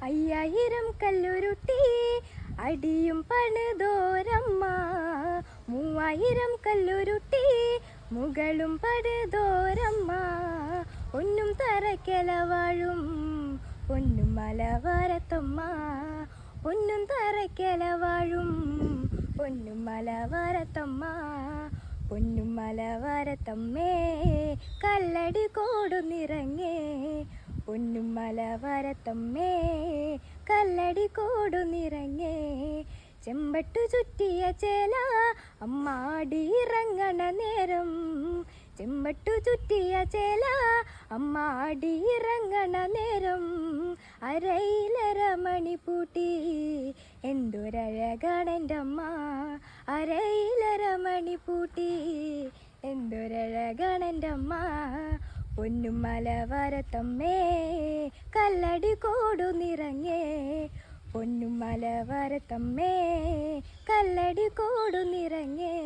അയ്യായിരം കല്ലുരുട്ടി അടിയും പണിതോരമ്മ, 3000 കല്ലുരുട്ടി മുകളും പണിതോരമ്മ. പൊന്നും തറയ്ക്കല വാഴും പൊന്നും മലവാരത്തമ്മ, പൊന്നും തറയ്ക്കല വാഴും പൊന്നും മലവാരത്തമ്മ. പൊന്നും മലവാരത്തമ്മേ കല്ലടി കോടുന്നിറങ്ങേ, പൊന്നും മലവാരത്തമ്മേ കല്ലടി കോടുന്നിറങ്ങേ. ചെമ്പട്ടു ചുറ്റിയ ചേല അമ്മാടി ഇറങ്ങണ നേരം, ചെമ്പട്ടു ചുറ്റിയ ചേല അമ്മാടി ഇറങ്ങണ നേരം. അരയിലര മണി പൂട്ടി എന്തൊരഴകാണെൻ്റെ അമ്മ, അരയിലര മണി പൂട്ടി എന്തൊരഴകാണെൻ്റെ അമ്മ. പൊന്നും മലവാരത്തമ്മേ കല്ലടി കോടുന്നിറങ്ങേ, പൊന്നും മലവാരത്തമ്മേ കല്ലടി കോടുന്നിറങ്ങേ.